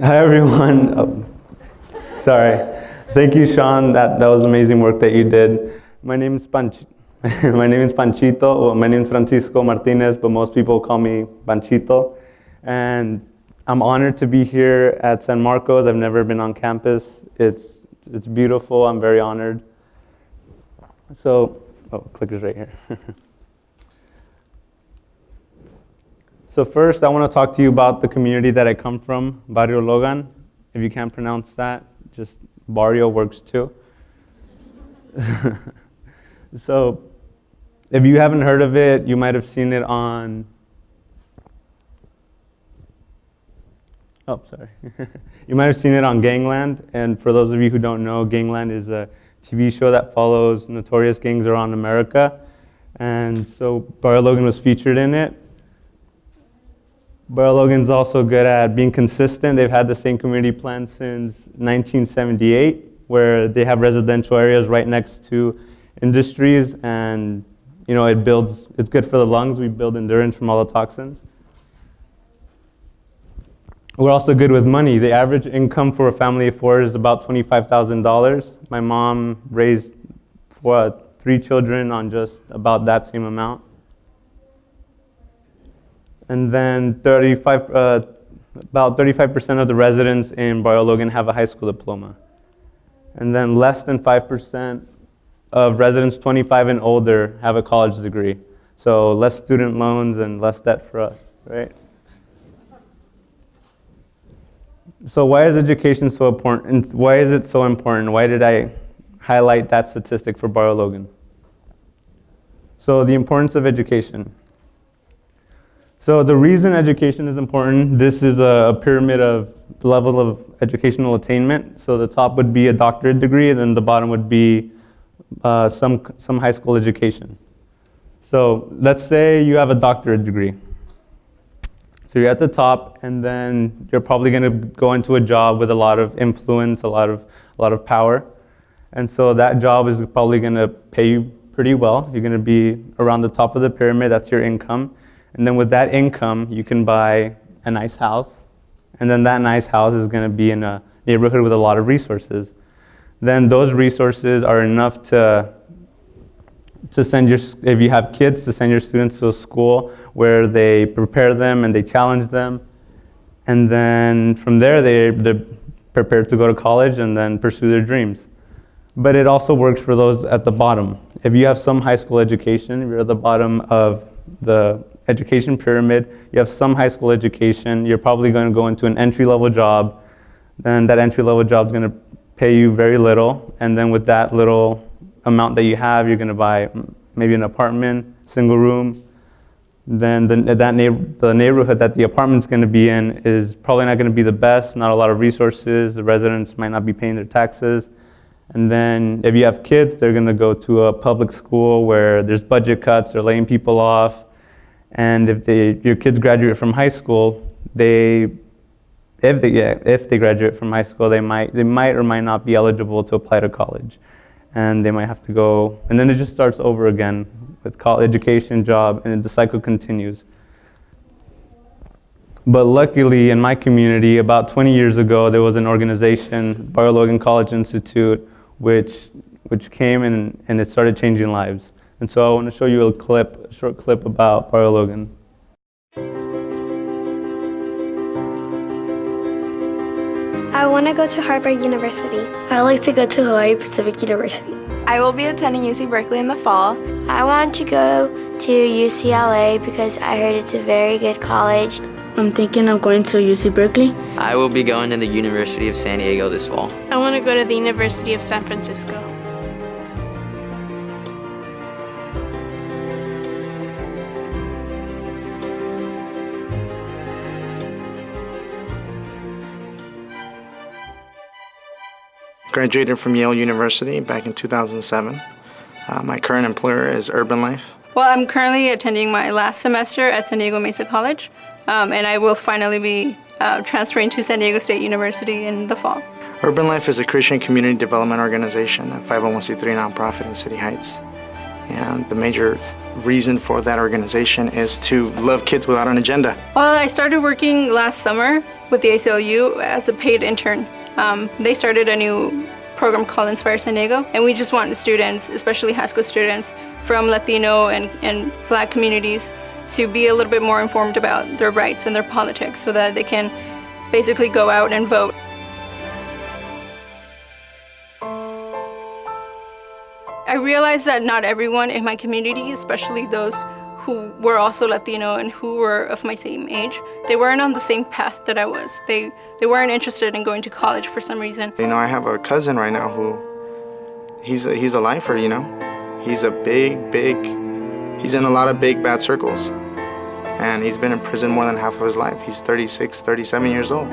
Hi everyone. Sorry. Thank you, Sean. That was amazing work that you did. My name is Panchito. My name is Panchito. Well, my name is Francisco Martinez, but most people call me Panchito. And I'm honored to be here at San Marcos. I've never been on campus. It's beautiful. I'm very honored. So, clicker's right here. So first, I want to talk to you about the community that I come from, Barrio Logan. If you can't pronounce that, just Barrio works too. So if you haven't heard of it, you might have seen it on, You might have seen it on Gangland. And for those of you who don't know, Gangland is a TV show that follows notorious gangs around America. And so Barrio Logan was featured in it. Barrio Logan's also good at being consistent. They've had the same community plan since 1978, where they have residential areas right next to industries, and it's good for the lungs. We build endurance from all the toxins. We're also good with money. The average income for a family of four is about $25,000. My mom raised 3 children on just about that same amount. And then about 35% of the residents in Barrio Logan have a high school diploma. And then less than 5% of residents 25 and older have a college degree. So less student loans and less debt for us, right? So why is education so important? Why is it so important? Why did I highlight that statistic for Barrio Logan? So the importance of education. So the reason education is important, this is a pyramid of the level of educational attainment. So the top would be a doctorate degree, and then the bottom would be some high school education. So let's say you have a doctorate degree. So you're at the top, and then you're probably going to go into a job with a lot of influence, a lot of power. And so that job is probably going to pay you pretty well. You're going to be around the top of the pyramid. That's your income. And then with that income, you can buy a nice house. And then that nice house is going to be in a neighborhood with a lot of resources. Then those resources are enough to send if you have kids, to send your students to a school where they prepare them and they challenge them. And then from there, they're prepared to go to college and then pursue their dreams. But it also works for those at the bottom. If you have some high school education, if you're at the bottom of the education pyramid, you have some high school education, you're probably going to go into an entry-level job. Then that entry-level job is going to pay you very little. And then with that little amount that you have, you're going to buy maybe an apartment, single room. Then the neighborhood that the apartment's going to be in is probably not going to be the best, not a lot of resources. The residents might not be paying their taxes. And then if you have kids, they're going to go to a public school where there's budget cuts, they're laying people off. And if your kids graduate from high school, if they graduate from high school, they might or might not be eligible to apply to college. And they might have to go, and then it just starts over again with college, education, job, and the cycle continues. But luckily, in my community, about 20 years ago, there was an organization, Barrio Logan College Institute, which came and it started changing lives. And so I want to show you a short clip about Barrio Logan. I want to go to Harvard University. I like to go to Hawaii Pacific University. I will be attending UC Berkeley in the fall. I want to go to UCLA because I heard it's a very good college. I'm thinking of going to UC Berkeley. I will be going to the University of San Diego this fall. I want to go to the University of San Francisco. Graduated from Yale University back in 2007. My current employer is Urban Life. Well, I'm currently attending my last semester at San Diego Mesa College, and I will finally be transferring to San Diego State University in the fall. Urban Life is a Christian community development organization, a 501c3 nonprofit in City Heights. And the major reason for that organization is to love kids without an agenda. Well, I started working last summer, with the ACLU as a paid intern. They started a new program called Inspire San Diego, and we just want students, especially high school students from Latino and Black communities, to be a little bit more informed about their rights and their politics so that they can basically go out and vote. I realized that not everyone in my community, especially those who were also Latino and who were of my same age, they weren't on the same path that I was. They weren't interested in going to college for some reason. You know, I have a cousin right now who, he's a lifer, you know. He's in a lot of big, bad circles. And he's been in prison more than half of his life. He's 36, 37 years old.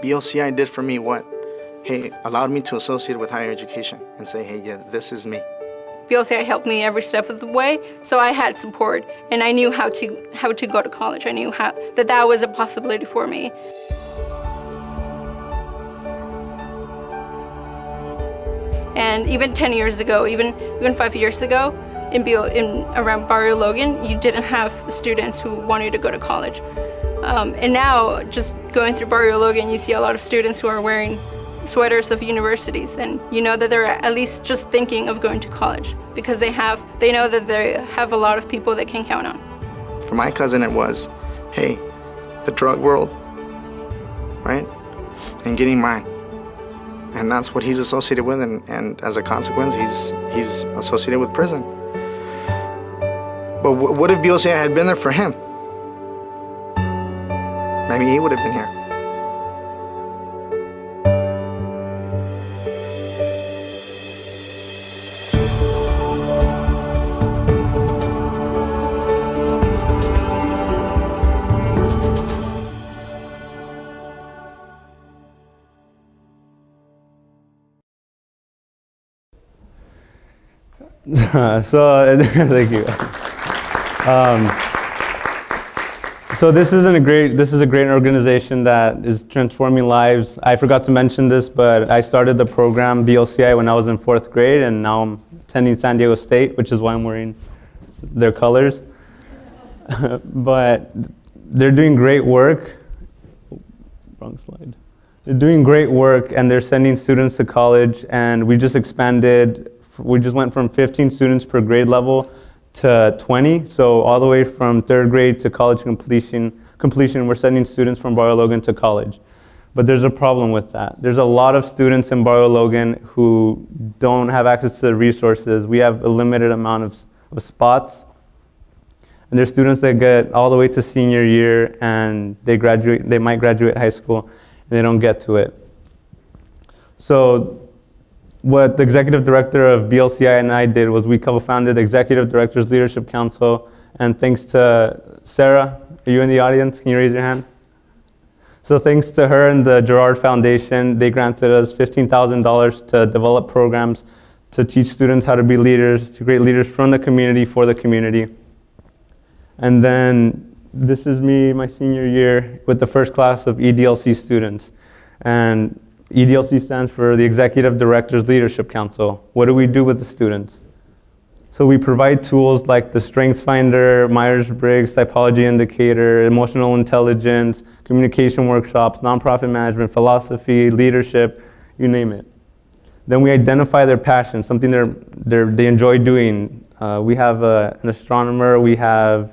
BLCI did for me what? Hey, allowed me to associate with higher education and say, hey, yeah, this is me. BLCI helped me every step of the way, so I had support, and I knew how to go to college. I knew that was a possibility for me. And even 10 years ago, even 5 years ago, around Barrio Logan, you didn't have students who wanted to go to college. And now, just going through Barrio Logan, you see a lot of students who are wearing sweaters of universities, and you know that they're at least just thinking of going to college because they know that they have a lot of people they can count on. For my cousin, it was, hey, the drug world, right? And getting mine. And that's what he's associated with, and as a consequence, he's associated with prison. But what if BLCI had been there for him? Maybe he would have been here. Thank you. So this is a great organization that is transforming lives. I forgot to mention this, but I started the program BLCI when I was in 4th grade, and now I'm attending San Diego State, which is why I'm wearing their colors. But they're doing great work. Wrong slide. They're doing great work, and they're sending students to college, and we just went from 15 students per grade level to 20, so all the way from 3rd grade to college completion, we're sending students from Barrio Logan to college. But there's a problem with that. There's a lot of students in Barrio Logan who don't have access to the resources. We have a limited amount of spots, and there's students that get all the way to senior year, and they might graduate high school, and they don't get to it. So what the executive director of BLCI and I did was we co-founded the Executive Directors Leadership Council, and thanks to Sarah, are you in the audience? Can you raise your hand? So thanks to her and the Gerard Foundation, they granted us $15,000 to develop programs to teach students how to be leaders, to create leaders from the community for the community. And then this is me, my senior year, with the first class of EDLC students. And EDLC stands for the Executive Directors Leadership Council. What do we do with the students? So we provide tools like the Strengths Finder, Myers-Briggs, Typology Indicator, Emotional Intelligence, communication workshops, nonprofit management, philosophy, leadership, you name it. Then we identify their passion, something they enjoy doing. We have an astronomer, we have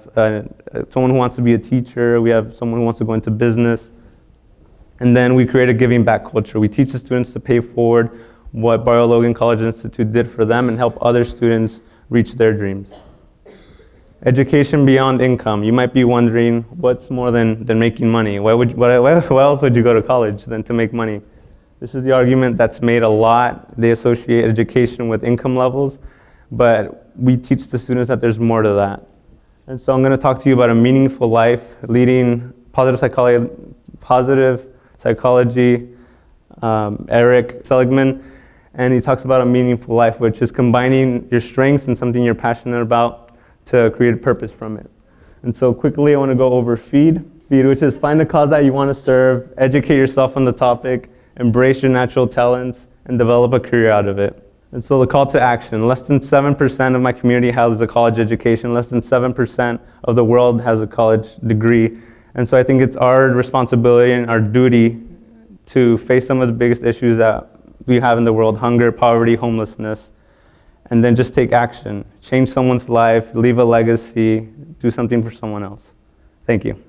someone who wants to be a teacher, we have someone who wants to go into business. And then we create a giving back culture. We teach the students to pay forward what Barrio Logan College Institute did for them and help other students reach their dreams. Education beyond income. You might be wondering, what's more than making money? Why else would you go to college than to make money? This is the argument that's made a lot. They associate education with income levels, but we teach the students that there's more to that. And so I'm going to talk to you about a meaningful life, leading positive psychology, Eric Seligman, and he talks about a meaningful life, which is combining your strengths and something you're passionate about to create a purpose from it. And so quickly, I want to go over FEED, which is find a cause that you want to serve, educate yourself on the topic, embrace your natural talents, and develop a career out of it. And so the call to action, less than 7% of my community has a college education, less than 7% of the world has a college degree. And so I think it's our responsibility and our duty to face some of the biggest issues that we have in the world: hunger, poverty, homelessness, and then just take action. Change someone's life, leave a legacy, do something for someone else. Thank you.